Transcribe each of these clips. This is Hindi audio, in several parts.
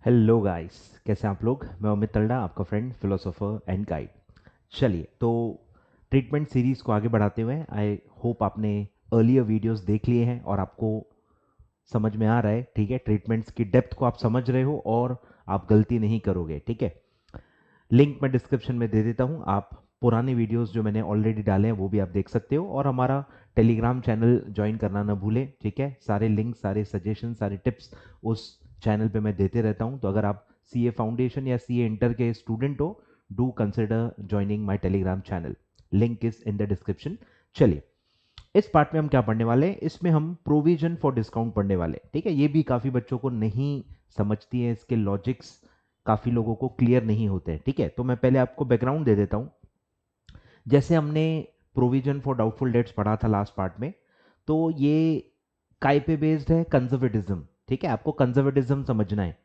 हेलो गाइस, कैसे हैं आप लोग। मैं अमित तलड़ा, आपका फ्रेंड, फिलोसोफर एंड गाइड। चलिए, तो ट्रीटमेंट सीरीज को आगे बढ़ाते हुए आई होप आपने अर्लियर वीडियोस देख लिए हैं और आपको समझ में आ रहा है। ठीक है, ट्रीटमेंट्स की डेप्थ को आप समझ रहे हो और आप गलती नहीं करोगे। ठीक है, लिंक मैं डिस्क्रिप्शन में दे देता हूँ। आप पुराने वीडियोस जो मैंने ऑलरेडी डाले हैं वो भी आप देख सकते हो और हमारा टेलीग्राम चैनल ज्वाइन करना ना भूलें। ठीक है, सारे लिंक, सारे सजेशन, सारे टिप्स उस चैनल पे मैं देते रहता हूँ। तो अगर आप सीए फाउंडेशन या सीए इंटर के स्टूडेंट हो, do consider joining my Telegram channel. Link is in the description. चलिए, इस पार्ट में हम क्या पढ़ने वाले हैं, इसमें हम प्रोविजन फॉर डिस्काउंट पढ़ने वाले हैं। ठीक है, ये भी काफी बच्चों को नहीं समझती है, इसके लॉजिक्स काफी लोगों को क्लियर नहीं होते हैं। ठीक है, तो मैं पहले आपको बैकग्राउंड दे देता हूं। जैसे हमने प्रोविजन फॉर डाउटफुल डेट्स पढ़ा था लास्ट पार्ट में, तो ये काय पे बेस्ड है, कंजर्वेटिज्म। ठीक है, आपको कंजर्वेटिज्म समझना है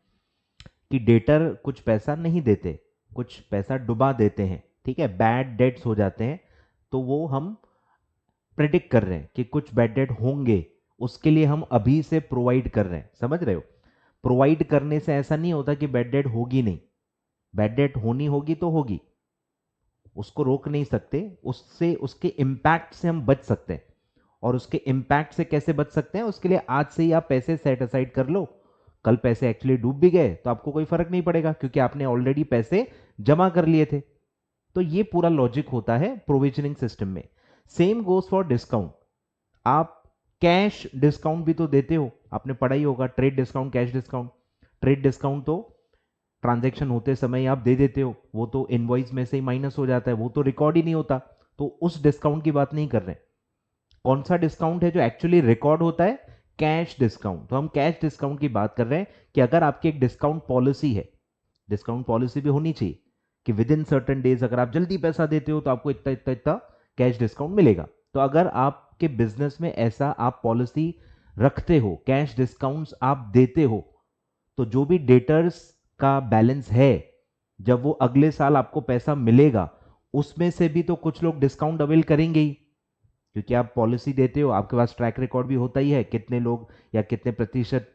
कि डेटर कुछ पैसा नहीं देते, कुछ पैसा डुबा देते हैं। ठीक है, बैड डेट्स हो जाते हैं, तो वो हम प्रेडिक्ट कर रहे हैं कि कुछ बैड डेट होंगे, उसके लिए हम अभी से प्रोवाइड कर रहे हैं। समझ रहे हो, प्रोवाइड करने से ऐसा नहीं होता कि बैड डेट होगी नहीं। बैड डेट होनी होगी तो होगी, उसको रोक नहीं सकते, उससे उसके इम्पैक्ट से हम बच सकते हैं। और उसके इम्पैक्ट से कैसे बच सकते हैं, उसके लिए आज से ही आप पैसे सेट असाइड कर लो। कल पैसे एक्चुअली डूब भी गए तो आपको कोई फर्क नहीं पड़ेगा, क्योंकि आपने ऑलरेडी पैसे जमा कर लिए थे। तो ये पूरा लॉजिक होता है प्रोविजनिंग सिस्टम में। Same goes for discount. आप कैश डिस्काउंट भी तो देते हो, आपने पढ़ा ही होगा, trade discount, cash discount. Trade discount तो ट्रांजैक्शन होते समय आप दे देते हो, वो तो इनवॉइस में से ही माइनस हो जाता है, वो तो रिकॉर्ड ही नहीं होता। तो उस डिस्काउंट की बात नहीं कर रहे। कौन सा डिस्काउंट है जो एक्चुअली रिकॉर्ड होता है? Cash discount. तो हम कैश डिस्काउंट की बात कर रहे हैं कि अगर आपकी एक डिस्काउंट पॉलिसी है, डिस्काउंट पॉलिसी भी होनी चाहिए कि विद इन सर्टन डेज अगर आप जल्दी पैसा देते हो तो आपको इतना इतना इतना कैश डिस्काउंट मिलेगा। तो अगर आपके बिजनेस में ऐसा आप पॉलिसी रखते हो, कैश डिस्काउंट्स आप देते हो, तो जो भी डेटर्स का बैलेंस है, जब वो अगले साल आपको पैसा मिलेगा, उसमें से भी तो कुछ लोग डिस्काउंट अवेल करेंगे ही, क्योंकि आप पॉलिसी देते हो, आपके पास ट्रैक रिकॉर्ड भी होता ही है, कितने लोग या कितने प्रतिशत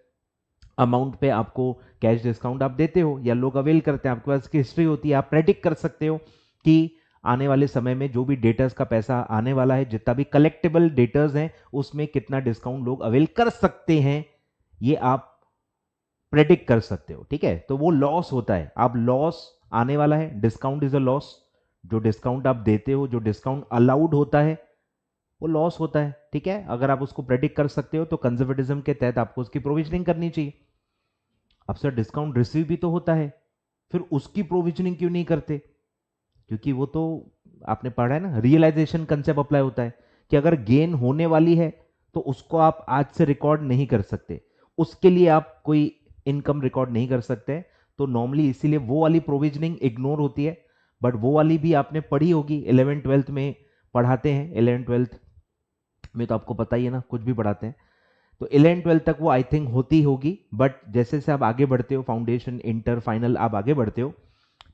अमाउंट पे आपको कैश डिस्काउंट आप देते हो या लोग अवेल करते हैं, आपके पास की हिस्ट्री होती है। आप प्रेडिक्ट कर सकते हो कि आने वाले समय में जो भी डेटर्स का पैसा आने वाला है, जितना भी कलेक्टेबल डेटर्स हैं, उसमें कितना डिस्काउंट लोग अवेल कर सकते हैं, ये आप प्रेडिक्ट कर सकते हो। ठीक है, तो वो लॉस होता है, आप लॉस आने वाला है, डिस्काउंट इज अ लॉस। जो डिस्काउंट आप देते हो, जो डिस्काउंट अलाउड होता है, वो लॉस होता है। ठीक है, अगर आप उसको प्रेडिक्ट कर सकते हो तो कंजर्वेटिज्म के तहत आपको उसकी प्रोविजनिंग करनी चाहिए। अब सर, डिस्काउंट रिसीव भी तो होता है, फिर उसकी प्रोविजनिंग क्यों नहीं करते? क्योंकि वो तो आपने पढ़ा है ना, रियलाइजेशन कंसेप्ट अप्लाई होता है कि अगर गेन होने वाली है तो उसको आप आज से रिकॉर्ड नहीं कर सकते, उसके लिए आप कोई इनकम रिकॉर्ड नहीं कर सकते। तो नॉर्मली इसीलिए वो वाली प्रोविजनिंग इग्नोर होती है। बट वो वाली भी आपने पढ़ी होगी, 11th 12th में पढ़ाते हैं। 11th 12th में तो आपको पता ही है ना, कुछ भी पढ़ाते हैं। तो 11th 12th तक वो आई थिंक होती होगी, बट जैसे जैसे आप आगे बढ़ते हो, फाउंडेशन, इंटर, फाइनल आप आगे बढ़ते हो,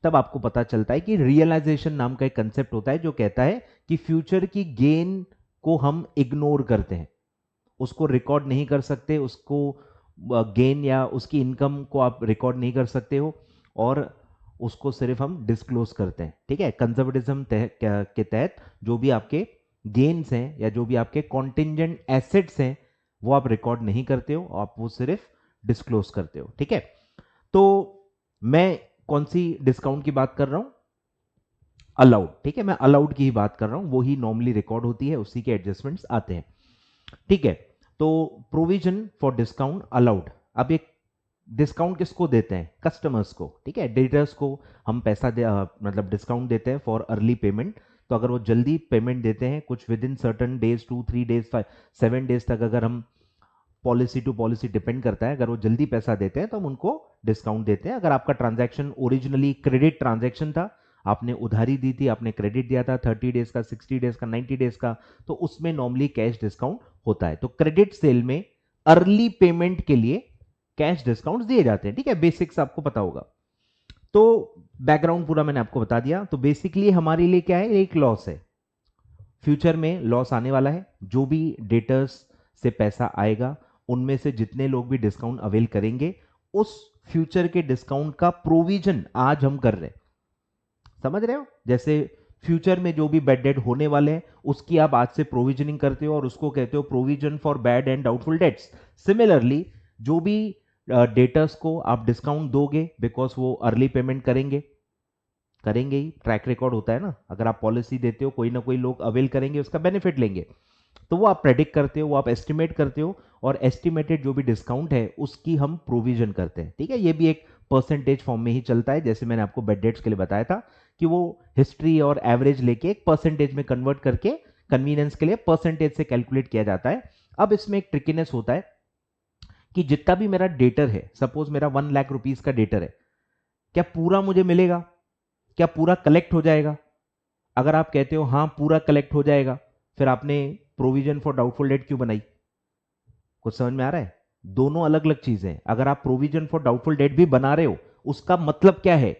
तब आपको पता चलता है कि रियलाइजेशन नाम का एक कंसेप्ट होता है जो कहता है कि फ्यूचर की गेन को हम इग्नोर करते हैं, उसको रिकॉर्ड नहीं कर सकते, उसको गेन या उसकी इनकम को आप रिकॉर्ड नहीं कर सकते हो, और उसको सिर्फ हम डिस्क्लोज करते हैं। ठीक है, कंजर्वेटिज्म के तहत जो भी आपके गेन्स हैं या जो भी आपके कॉन्टिजेंट एसेट्स हैं, वो आप रिकॉर्ड नहीं करते हो, आप वो सिर्फ डिस्क्लोज करते हो। ठीक है, तो मैं कौन सी डिस्काउंट की बात कर रहा हूं? अलाउड। ठीक है, मैं अलाउड की ही बात कर रहा हूं, वो ही नॉर्मली रिकॉर्ड होती है, उसी के एडजस्टमेंट्स आते हैं। ठीक है, तो प्रोविजन फॉर डिस्काउंट अलाउड। अब एक डिस्काउंट किसको देते हैं? कस्टमर्स को। ठीक है, डेटर्स को हम पैसा मतलब डिस्काउंट देते हैं फॉर अर्ली पेमेंट। तो अगर वो जल्दी पेमेंट देते हैं, कुछ with in certain days, 2 3 days, 7 days तक, अगर हम पॉलिसी टू पॉलिसी डिपेंड करता है, अगर वो जल्दी पैसा देते हैं तो हम उनको डिस्काउंट देते हैं। अगर आपका ट्रांजैक्शन ओरिजिनली क्रेडिट ट्रांजैक्शन था, आपने उधारी दी थी, आपने क्रेडिट दिया था 30 डेज का, 60 डेज का, 90 डेज का, तो उसमें नॉर्मली कैश डिस्काउंट होता है। तो क्रेडिट सेल में अर्ली पेमेंट के लिए कैश डिस्काउंट दिए जाते हैं। ठीक है, बेसिक्स आपको पता होगा। तो बैकग्राउंड पूरा मैंने आपको बता दिया। तो बेसिकली हमारे लिए क्या है, एक लॉस है, फ्यूचर में लॉस आने वाला है। जो भी डेटर्स से पैसा आएगा, उनमें से जितने लोग भी डिस्काउंट अवेल करेंगे, उस फ्यूचर के डिस्काउंट का प्रोविजन आज हम कर रहे हैं। समझ रहे हो? जैसे फ्यूचर में जो भी बैड डेट होने वाले हैं उसकी आप आज से प्रोविजनिंग करते हो और उसको कहते हो provision for bad and doubtful dates. Similarly जो भी डेटर्स को आप डिस्काउंट दोगे बिकॉज वो अर्ली पेमेंट करेंगे ही, ट्रैक रिकॉर्ड होता है ना, अगर आप पॉलिसी देते हो कोई ना कोई लोग अवेल करेंगे, उसका बेनिफिट लेंगे, तो वो आप प्रेडिक्ट करते हो, वो आप एस्टिमेट करते हो और एस्टिमेटेड जो भी डिस्काउंट है उसकी हम प्रोविजन करते हैं। ठीक है, ये भी एक परसेंटेज फॉर्म में ही चलता है, जैसे मैंने आपको बेड डेट्स के लिए बताया था कि वो हिस्ट्री और एवरेज लेके एक परसेंटेज में कन्वर्ट करके कन्वीनियंस के लिए परसेंटेज से कैलकुलेट किया जाता है। अब इसमें एक ट्रिकीनेस होता है कि जितना भी मेरा डेटर है, सपोज मेरा 1 लाख रुपीज का डेटर है, क्या पूरा मुझे मिलेगा? क्या पूरा कलेक्ट हो जाएगा? अगर आप कहते हो हाँ पूरा कलेक्ट हो जाएगा, फिर आपने प्रोविजन फॉर डाउटफुल डेट क्यों बनाई? कुछ समझ में आ रहा है? दोनों अलग अलग चीजें हैं। अगर आप प्रोविजन फॉर डाउटफुल डेट भी बना रहे हो, उसका मतलब क्या है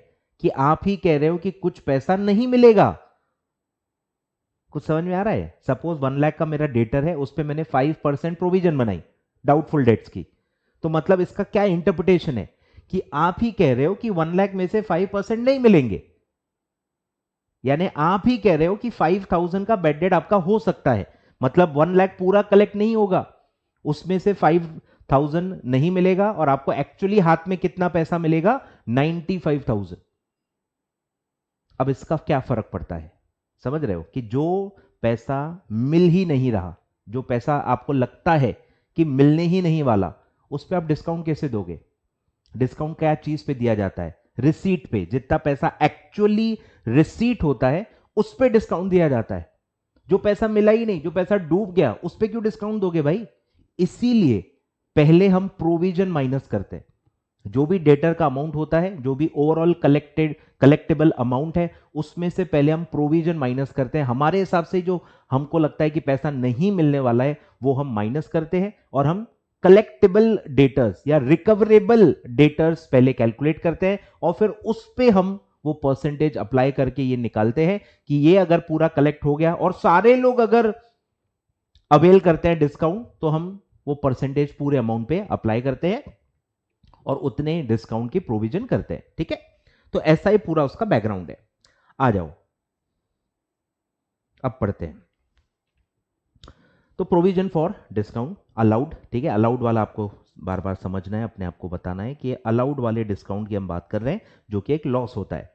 कि आप ही कह रहे हो कि कुछ पैसा नहीं मिलेगा। कुछ समझ में आ रहा है? सपोज 1 लाख का मेरा डेटर है, उस पर मैंने 5% प्रोविजन बनाई डाउटफुल डेट्स की, तो मतलब इसका क्या इंटरप्रिटेशन है कि आप ही कह रहे हो कि 1 लाख में से 5% नहीं मिलेंगे, यानी आप ही कह रहे हो कि 5,000 का बैड डेट आपका हो सकता है, मतलब 1 लाख पूरा कलेक्ट नहीं होगा, उसमें से 5,000 नहीं मिलेगा और आपको एक्चुअली हाथ में कितना पैसा मिलेगा? 95,000। अब इसका क्या फर्क पड़ता है? समझ रहे हो कि जो पैसा मिल ही नहीं रहा, जो पैसा आपको लगता है कि मिलने ही नहीं वाला, उस पर आप डिस्काउंट कैसे दोगे? डिस्काउंट क्या चीज पे दिया जाता है? रिसीट पे। जितना पैसा एक्चुअली रिसीट होता है उस पे डिस्काउंट दिया जाता है। जो पैसा मिला ही नहीं, जो पैसा डूब गया, उस पे क्यों डिस्काउंट दोगे भाई? इसीलिए पहले हम प्रोविजन माइनस करते हैं। जो भी डेटर का अमाउंट होता है, जो भी ओवरऑल कलेक्टेबल अमाउंट है, उसमें से पहले हम प्रोविजन माइनस करते हैं। हमारे हिसाब से जो हमको लगता है कि पैसा नहीं मिलने वाला है वो हम माइनस करते हैं और हम कलेक्टेबल डेटर्स या रिकवरेबल डेटर्स पहले कैलकुलेट करते हैं और फिर उस पे हम वो परसेंटेज अप्लाई करके ये निकालते हैं कि ये अगर पूरा कलेक्ट हो गया और सारे लोग अगर अवेल करते हैं डिस्काउंट, तो हम वो परसेंटेज पूरे अमाउंट पे अप्लाई करते हैं और उतने डिस्काउंट की प्रोविजन करते हैं। ठीक है, तो ऐसा ही पूरा उसका बैकग्राउंड है। आ जाओ अब पढ़ते हैं। तो प्रोविजन फॉर डिस्काउंट अलाउड, ठीक है, अलाउड वाला आपको बार बार समझना है, अपने आप को बताना है कि अलाउड वाले डिस्काउंट की हम बात कर रहे हैं जो कि एक लॉस होता है।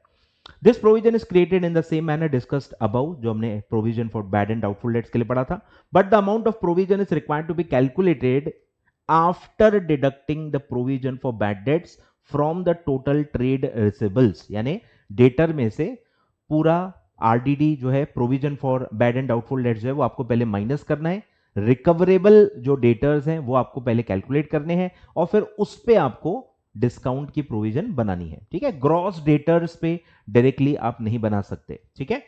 This provision is created in the same manner discussed above, जो हमने provision for bad and doubtful debts के लिए पढ़ा था, but the amount of provision is required to be calculated after deducting the provision for bad debts from the total trade receivables, यानी डेटर में से पूरा आरडीडी जो है, provision for bad and doubtful debts जो है वो आपको पहले माइनस करना है, रिकवरेबल जो डेटर्स हैं वो आपको पहले कैलकुलेट करने हैं और फिर उस पे आपको डिस्काउंट की प्रोविजन बनानी है। ठीक है, ग्रॉस डेटर्स पे डायरेक्टली आप नहीं बना सकते। ठीक है,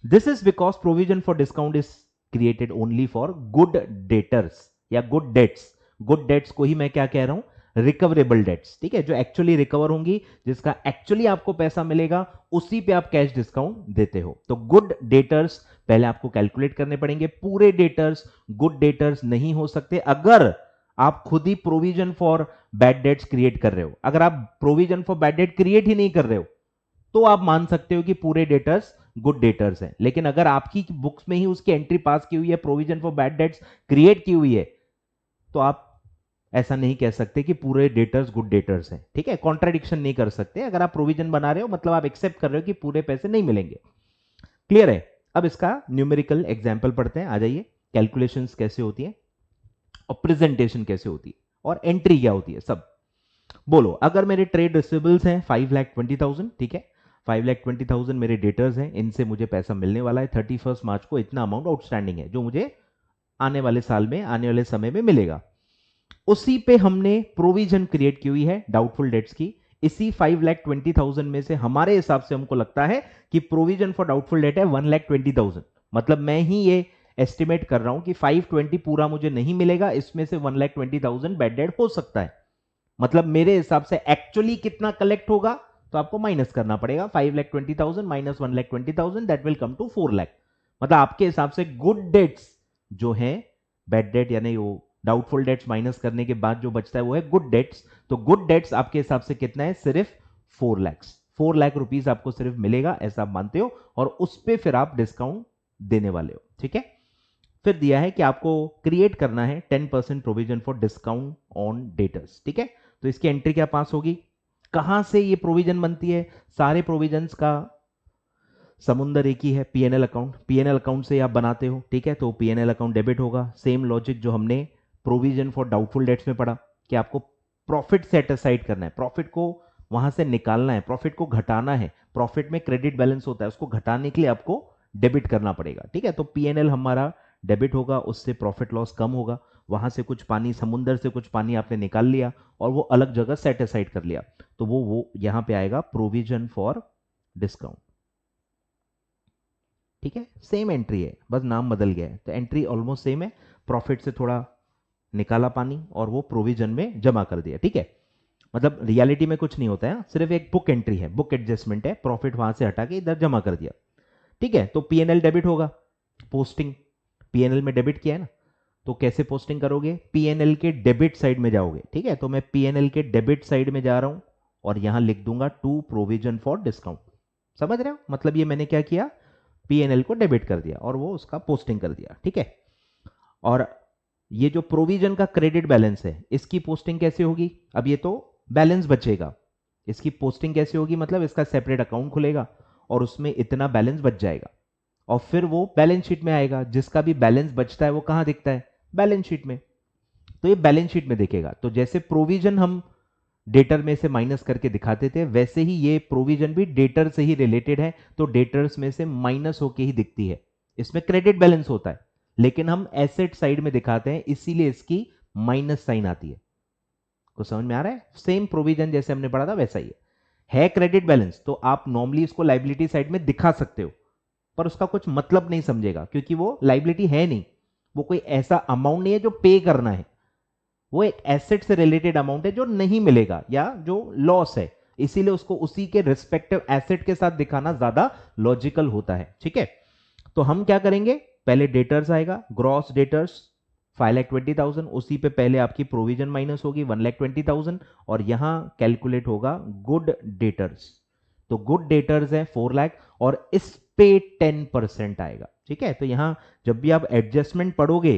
this is because provision for discount is created only for good debtors या गुड डेट्स। गुड डेट्स को ही मैं क्या कह रहा हूं? Recoverable debts. ठीक है, जो एक्चुअली रिकवर होंगी, जिसका एक्चुअली आपको पैसा मिलेगा, उसी पे आप कैश डिस्काउंट देते हो। तो गुड डेटर्स पहले आपको कैलकुलेट करने पड़ेंगे। पूरे डेटर्स गुड डेटर्स नहीं हो सकते अगर आप खुद ही provision for bad debts create कर रहे हो। अगर आप provision for bad debt create ही नहीं कर रहे हो तो आप मान सकते हो कि पूरे डेटर्स गुड डेटर्स हैं, लेकिन अगर आपकी बुक्स में ही उसकी एंट्री पास की हुई है, provision for bad debts create की हुई है, तो आप ऐसा नहीं कह सकते कि पूरे डेटर्स गुड डेटर्स हैं। ठीक है, कॉन्ट्राडिक्शन नहीं कर सकते। अगर आप प्रोविजन बना रहे हो मतलब आप एक्सेप्ट कर रहे हो कि पूरे पैसे नहीं मिलेंगे। क्लियर है? अब इसका न्यूमेरिकल एग्जाम्पल पढ़ते हैं। आ जाइए, कैलकुलेशंस कैसे होती है और प्रेजेंटेशन कैसे होती है और एंट्री क्या होती है, सब बोलो। अगर मेरे ट्रेड रिसीवेबल्स हैं 5,20,000, ठीक है, 5,20,000 मेरे डेटर्स हैं, इनसे मुझे पैसा मिलने वाला है 31 मार्च को, इतना अमाउंट आउटस्टैंडिंग है जो मुझे आने वाले साल में, आने वाले समय में मिलेगा। उसी पे हमने प्रोविजन क्रिएट की हुई है डाउटफुल डेट्स की। इसी 5,20,000 में से हमारे हिसाब से हमको लगता है कि प्रोविजन फॉर डाउटफुल डेट है 1,20,000। मतलब मैं ही ये एस्टिमेट कर रहा हूं कि 520 पूरा मुझे नहीं मिलेगा, इसमें से 1,20,000 बैड डेट हो सकता है। मतलब मेरे हिसाब से एक्चुअली कितना कलेक्ट होगा तो आपको माइनस करना पड़ेगा। 5,20,000 minus 1,20,000 that will come to 4 lakh. मतलब आपके हिसाब से गुड डेट्स जो है, बैड डेट यानी वो डाउटफुल डेट्स माइनस करने के बाद जो बचता है वो है गुड डेट्स। तो गुड डेट्स आपके हिसाब से कितना है, सिर्फ 4 लाख। 4 लाख रुपीज आपको सिर्फ मिलेगा, ऐसा आप मानते हो, और उस पे फिर आप डिस्काउंट देने वाले हो। ठीक है, फिर दिया है कि आपको क्रिएट करना है 10% provision for discount on debtors. ठीक है, तो इसकी एंट्री क्या पास होगी, कहां से ये प्रोविजन बनती है, सारे प्रोविजंस का समुंदर एक ही है, पीएनएल अकाउंट। पीएनएल अकाउंट से आप बनाते हो। ठीक है, तो पीएनएल अकाउंट डेबिट होगा। सेम लॉजिक जो हमने प्रोविजन फॉर डाउटफुल डेट्स में पढ़ा कि आपको प्रॉफिट सेट असाइड करना है, प्रॉफिट को वहां से निकालना है, प्रॉफिट को घटाना है। प्रॉफिट में क्रेडिट बैलेंस होता है, उसको घटाने के लिए आपको डेबिट करना पड़ेगा। ठीक है, तो पीएनएल हमारा डेबिट होगा, उससे प्रॉफिट लॉस कम होगा। वहां से कुछ पानी, समुंदर से कुछ पानी आपने निकाल लिया और वो अलग जगह सेट असाइड कर लिया, तो वो यहां पे आएगा प्रोविजन फॉर डिस्काउंट। ठीक है, सेम एंट्री है, बस नाम बदल गया है, तो एंट्री ऑलमोस्ट सेम है। प्रॉफिट से थोड़ा निकाला पानी और वो प्रोविजन में जमा कर दिया। ठीक है, मतलब रियलिटी में कुछ नहीं होता है, सिर्फ एक बुक एंट्री है, बुक एडजस्टमेंट है, प्रॉफिट वहां से हटा के इधर जमा कर दिया। ठीक है, तो पीएनएल डेबिट होगा, पोस्टिंग पीएनएल में डेबिट किया है ना, तो कैसे पोस्टिंग करोगे, पीएनएल के डेबिट साइड में जाओगे। ठीक है, तो मैं पीएनएल के डेबिट साइड में जा रहा हूं और यहां लिख दूंगा टू प्रोविजन फॉर डिस्काउंट। समझ रहे हो, मतलब ये मैंने क्या किया, पीएनएल को डेबिट कर दिया और वो उसका पोस्टिंग कर दिया। ठीक है, और ये जो प्रोविजन का क्रेडिट बैलेंस है, इसकी पोस्टिंग कैसे होगी, अब ये तो बैलेंस बचेगा, इसकी पोस्टिंग कैसे होगी, मतलब इसका सेपरेट अकाउंट खुलेगा और उसमें इतना बैलेंस बच जाएगा और फिर वो बैलेंस शीट में आएगा। जिसका भी बैलेंस बचता है वो कहां दिखता है, बैलेंस शीट में, तो ये बैलेंस शीट में दिखेगा। तो जैसे प्रोविजन हम डेटर में से माइनस करके दिखाते थे, वैसे ही ये प्रोविजन भी डेटर से ही रिलेटेड है, तो डेटर्स में से माइनस होके ही दिखती है। इसमें क्रेडिट बैलेंस होता है, लेकिन हम एसेट साइड में दिखाते हैं, इसीलिए इसकी माइनस साइन आती है। कुछ समझ में आ रहा है, सेम प्रोविजन जैसे हमने पढ़ा था वैसा ही है क्रेडिट बैलेंस, तो आप नॉर्मली इसको लाइबिलिटी साइड में दिखा सकते हो, पर उसका कुछ मतलब नहीं समझेगा, क्योंकि वो लाइबिलिटी है नहीं, वो कोई ऐसा अमाउंट नहीं है जो पे करना है, वो एक एसेट से रिलेटेड अमाउंट है जो नहीं मिलेगा या जो लॉस है, इसीलिए उसको उसी के रिस्पेक्टिव एसेट के साथ दिखाना ज्यादा लॉजिकल होता है। ठीक है, तो हम क्या करेंगे, पहले डेटर्स आएगा, ग्रॉस डेटर्स 5,20,000, उसी पे पहले आपकी प्रोविजन माइनस होगी 1,20,000 और यहां कैलकुलेट होगा गुड डेटर्स। तो गुड डेटर्स है 4 लाख और इस पे 10% आएगा। ठीक है, तो यहां जब भी आप एडजस्टमेंट पढ़ोगे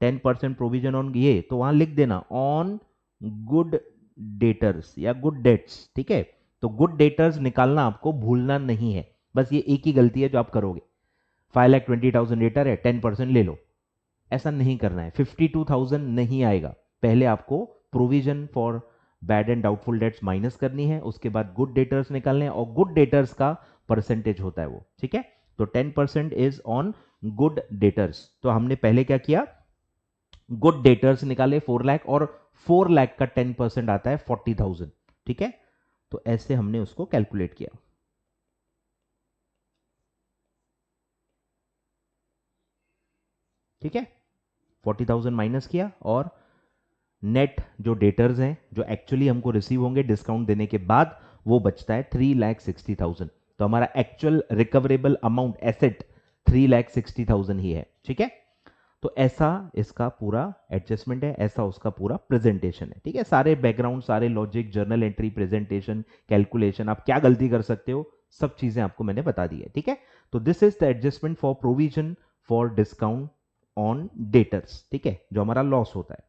10% प्रोविजन ऑन ये, तो वहां लिख देना ऑन गुड डेटर्स या गुड डेट्स। ठीक है, तो गुड डेटर्स निकालना आपको भूलना नहीं है, बस ये एक ही गलती है जो आप करोगे, 5,20,000 डेटर है, 10% ले लो, ऐसा नहीं करना है। 52,000 नहीं आएगा, पहले आपको provision for bad and doubtful dates minus करनी है, उसके बाद गुड डेटर्स निकालने हैं, और गुड डेटर्स का परसेंटेज होता है वो। ठीक है, तो 10% इज ऑन गुड डेटर्स। तो हमने पहले क्या किया, गुड डेटर्स निकाले 4 लाख और 4 लाख का 10% आता है 40,000। ठीक है, तो ऐसे हमने उसको कैलकुलेट किया। ठीक है, 40,000 माइनस किया और नेट जो डेटर्स हैं जो एक्चुअली हमको रिसीव होंगे डिस्काउंट देने के बाद, वो बचता है 3,60,000। तो हमारा एक्चुअल रिकवरेबल अमाउंट एसेट 3,60,000 ही है। ठीक है, तो ऐसा इसका पूरा एडजस्टमेंट है, ऐसा उसका पूरा प्रेजेंटेशन है। ठीक है, सारे बैकग्राउंड, सारे logic, journal entry, presentation, calculation, आप क्या गलती कर सकते हो, सब चीजें आपको मैंने बता दी है। ठीक है, तो this is the adjustment for provision for discount on debtors. ठीक है, जो हमारा लॉस होता है।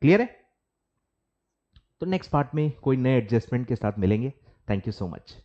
क्लियर है, तो नेक्स्ट पार्ट में कोई नए एडजस्टमेंट के साथ मिलेंगे। Thank you so much.